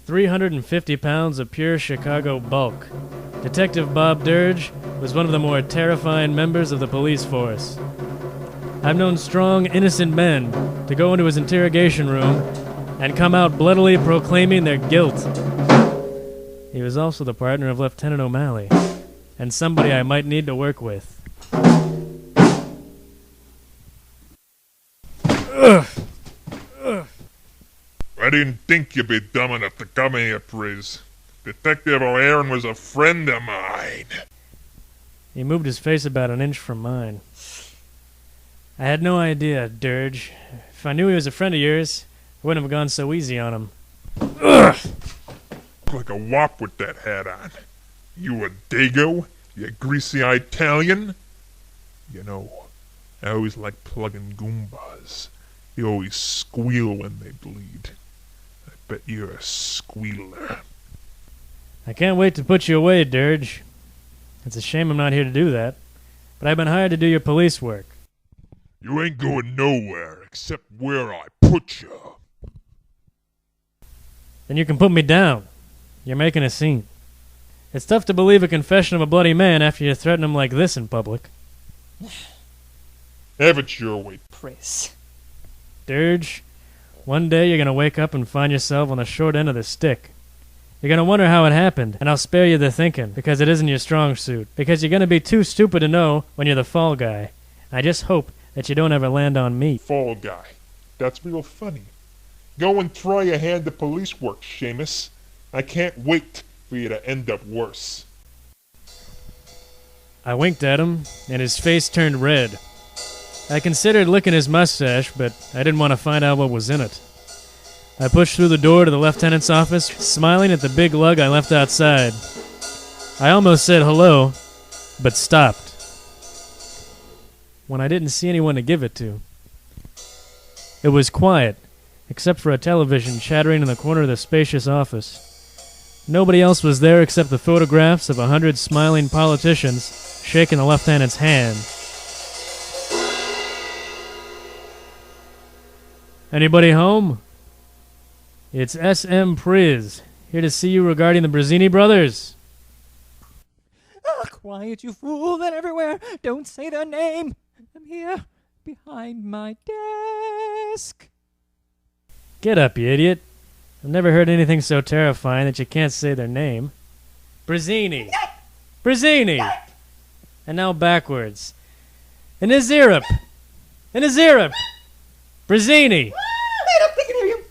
350 pounds of pure Chicago bulk. Detective Bob Dirge was one of the more terrifying members of the police force. I've known strong, innocent men to go into his interrogation room and come out bloodily proclaiming their guilt. He was also the partner of Lieutenant O'Malley, and somebody I might need to work with. I didn't think you'd be dumb enough to come here, Priz. Detective O'Aaron was a friend of mine. He moved his face about an inch from mine. I had no idea, Dirge. If I knew he was a friend of yours, I wouldn't have gone so easy on him. Ugh! Like a wop with that hat on. You a dago? You greasy Italian? You know, I always like plugging Goombas. They always squeal when they bleed. I bet you're a squealer. I can't wait to put you away, Dirge. It's a shame I'm not here to do that, but I've been hired to do your police work. You ain't going nowhere except where I put you. Then you can put me down. You're making a scene. It's tough to believe a confession of a bloody man after you threaten him like this in public. Have it your way, Priz. Dirge, one day you're going to wake up and find yourself on the short end of the stick. You're going to wonder how it happened, and I'll spare you the thinking, because it isn't your strong suit. Because you're going to be too stupid to know when you're the fall guy. I just hope that you don't ever land on me. Fall guy. That's real funny. Go and try your hand at police work, Seamus. I can't wait for you to end up worse. I winked at him, and his face turned red. I considered licking his mustache, but I didn't want to find out what was in it. I pushed through the door to the lieutenant's office, smiling at the big lug I left outside. I almost said hello, but stopped when I didn't see anyone to give it to. It was quiet, except for a television chattering in the corner of the spacious office. Nobody else was there except the photographs of 100 smiling politicians shaking the lieutenant's hand. Anybody home? It's S.M. Priz, here to see you regarding the Prizinni brothers. Ah, quiet, you fool, they're everywhere. Don't say their name. I'm here, behind my desk. Get up, you idiot. I've never heard anything so terrifying that you can't say their name. Prizinni. Prizinni. And now backwards. In his Europe. In his Europe. Prizinni. I don't think I can hear you.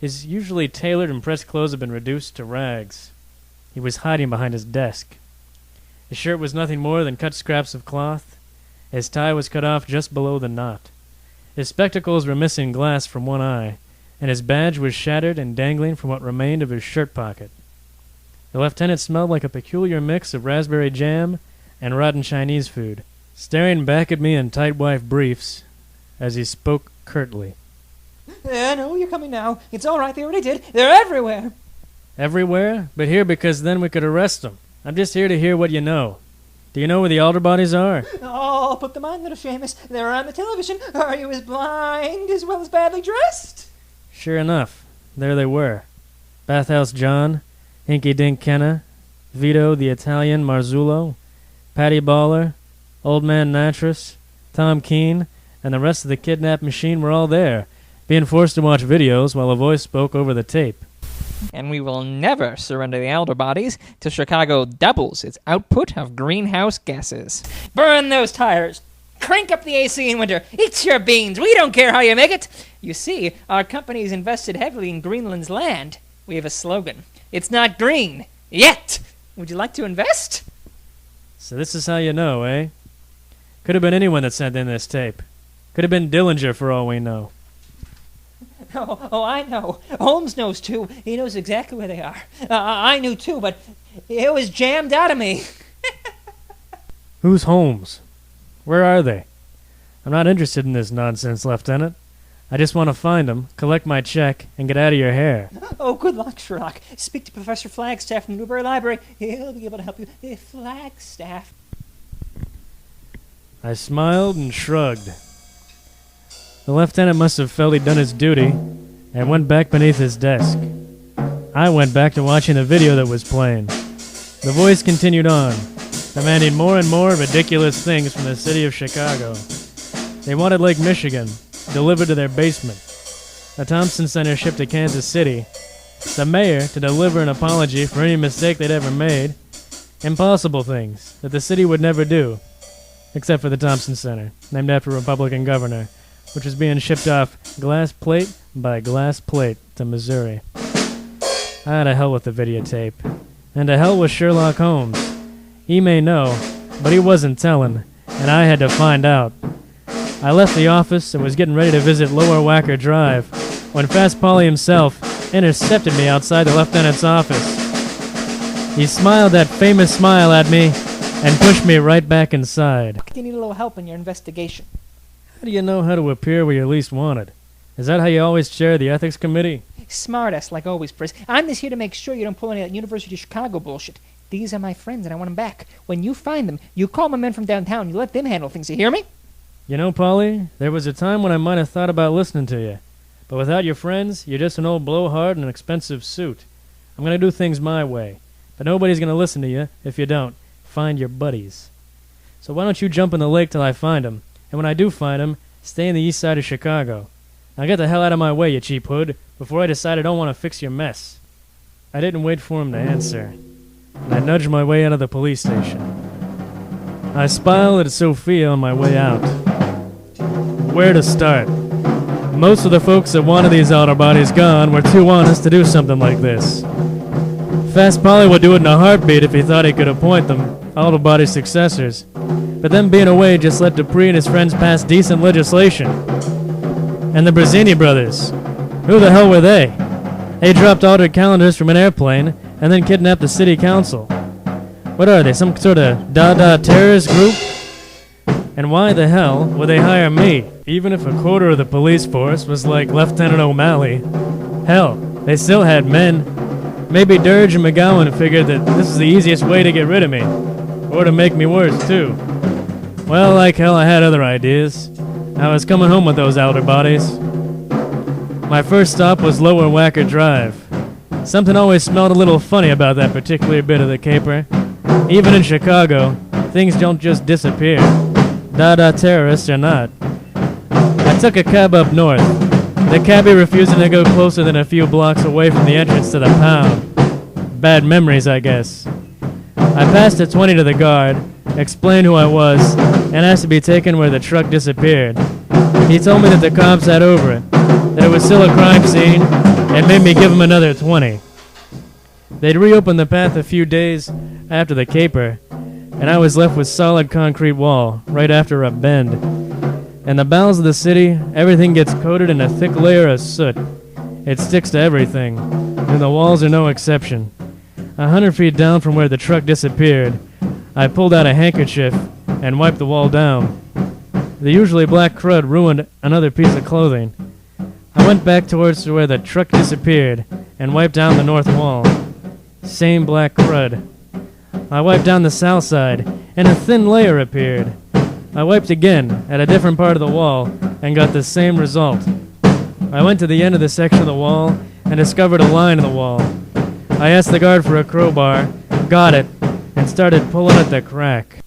His usually tailored and pressed clothes had been reduced to rags. He was hiding behind his desk. His shirt was nothing more than cut scraps of cloth. His tie was cut off just below the knot. His spectacles were missing glass from one eye, and his badge was shattered and dangling from what remained of his shirt pocket. The lieutenant smelled like a peculiar mix of raspberry jam and rotten Chinese food, staring back at me in tight wife briefs as he spoke curtly. No, you're coming now. It's all right, they already did. They're everywhere. Everywhere? But here because then we could arrest them. I'm just here to hear what you know. Do you know where the Alderbodies are? Oh, put them on, little Seamus. They're on the television. Are you as blind as well as badly dressed? Sure enough, there they were. Bathhouse John, Hinky Dink Kenna, Vito the Italian Marzullo, Patty Baller, Old Man Natras, Tom Keene, and the rest of the kidnapped machine were all there, being forced to watch videos while a voice spoke over the tape. And we will never surrender the Alderbodies till Chicago doubles its output of greenhouse gases. Burn those tires! Crank up the AC in winter! Eat your beans! We don't care how you make it! You see, our company's invested heavily in Greenland's land. We have a slogan. It's not green. Yet! Would you like to invest? So this is how you know, eh? Could have been anyone that sent in this tape. Could have been Dillinger for all we know. Oh, I know. Holmes knows, too. He knows exactly where they are. I knew, too, but it was jammed out of me. Who's Holmes? Where are they? I'm not interested in this nonsense, Lieutenant. I just want to find them, collect my check, and get out of your hair. Oh, good luck, Sherlock. Speak to Professor Flagstaff from Newberry Library. He'll be able to help you. Flagstaff. I smiled and shrugged. The lieutenant must have felt he'd done his duty and went back beneath his desk. I went back to watching the video that was playing. The voice continued on, demanding more and more ridiculous things from the city of Chicago. They wanted Lake Michigan delivered to their basement, the Thompson Center shipped to Kansas City, the mayor to deliver an apology for any mistake they'd ever made, impossible things that the city would never do, except for the Thompson Center, named after a Republican governor, which is being shipped off glass plate by glass plate to Missouri. I had to hell with the videotape, and to hell with Sherlock Holmes. He may know, but he wasn't telling, and I had to find out. I left the office and was getting ready to visit Lower Wacker Drive when Fast Polly himself intercepted me outside the lieutenant's office. He smiled that famous smile at me and pushed me right back inside. You need a little help in your investigation. How do you know how to appear where you're least wanted? Is that how you always chair the ethics committee? Smartass, like always, Priz. I'm just here to make sure you don't pull any of that University of Chicago bullshit. These are my friends, and I want them back. When you find them, you call my men from downtown. You let them handle things. You hear me? You know, Polly, there was a time when I might have thought about listening to you. But without your friends, you're just an old blowhard in an expensive suit. I'm going to do things my way. But nobody's going to listen to you if you don't. Find your buddies. So why don't you jump in the lake till I find them? And when I do find them, stay in the east side of Chicago. Now get the hell out of my way, you cheap hood, before I decide I don't want to fix your mess. I didn't wait for him to answer, and I nudged my way out of the police station. I smiled at Sophia on my way out. Where to start? Most of the folks that wanted these Alderbodies gone were too honest to do something like this. Fast Polly would do it in a heartbeat if he thought he could appoint them Alderbody successors. But them being away just let Dupree and his friends pass decent legislation. And the Prizinni brothers. Who the hell were they? They dropped altered calendars from an airplane and then kidnapped the city council. What are they, some sort of Dada terrorist group? And why the hell would they hire me, even if a quarter of the police force was like Lieutenant O'Malley? Hell, they still had men. Maybe Dirge and McGowan figured that this is the easiest way to get rid of me, or to make me worse, too. Well, like hell, I had other ideas. I was coming home with those Alderbodies. My first stop was Lower Wacker Drive. Something always smelled a little funny about that particular bit of the caper. Even in Chicago, things don't just disappear. Dada terrorists or not. I took a cab up north, the cabbie refusing to go closer than a few blocks away from the entrance to the pound. Bad memories, I guess. I passed a 20 to the guard, explained who I was, and asked to be taken where the truck disappeared. He told me that the cops had over it, that it was still a crime scene, and made me give him another 20. They'd reopened the path a few days after the caper, and I was left with solid concrete wall right after a bend. In the bowels of the city, everything gets coated in a thick layer of soot. It sticks to everything, and the walls are no exception. 100 feet down from where the truck disappeared, I pulled out a handkerchief and wiped the wall down. The usually black crud ruined another piece of clothing. I went back towards where the truck disappeared and wiped down the north wall. Same black crud. I wiped down the south side, and a thin layer appeared. I wiped again at a different part of the wall and got the same result. I went to the end of the section of the wall and discovered a line in the wall. I asked the guard for a crowbar, got it, and started pulling at the crack.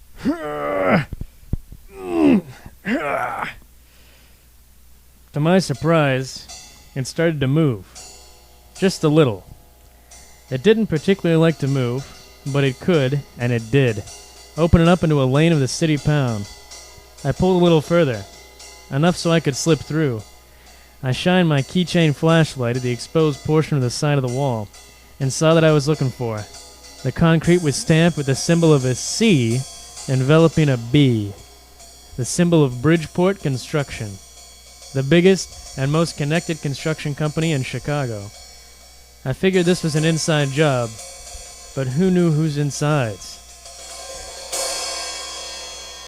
To my surprise, it started to move. Just a little. It didn't particularly like to move, but it could, and it did, opening up into a lane of the city pound. I pulled a little further, enough so I could slip through. I shined my keychain flashlight at the exposed portion of the side of the wall, and saw that I was looking for. The concrete was stamped with the symbol of a C enveloping a B, the symbol of Bridgeport Construction, the biggest and most connected construction company in Chicago. I figured this was an inside job, but who knew whose insides?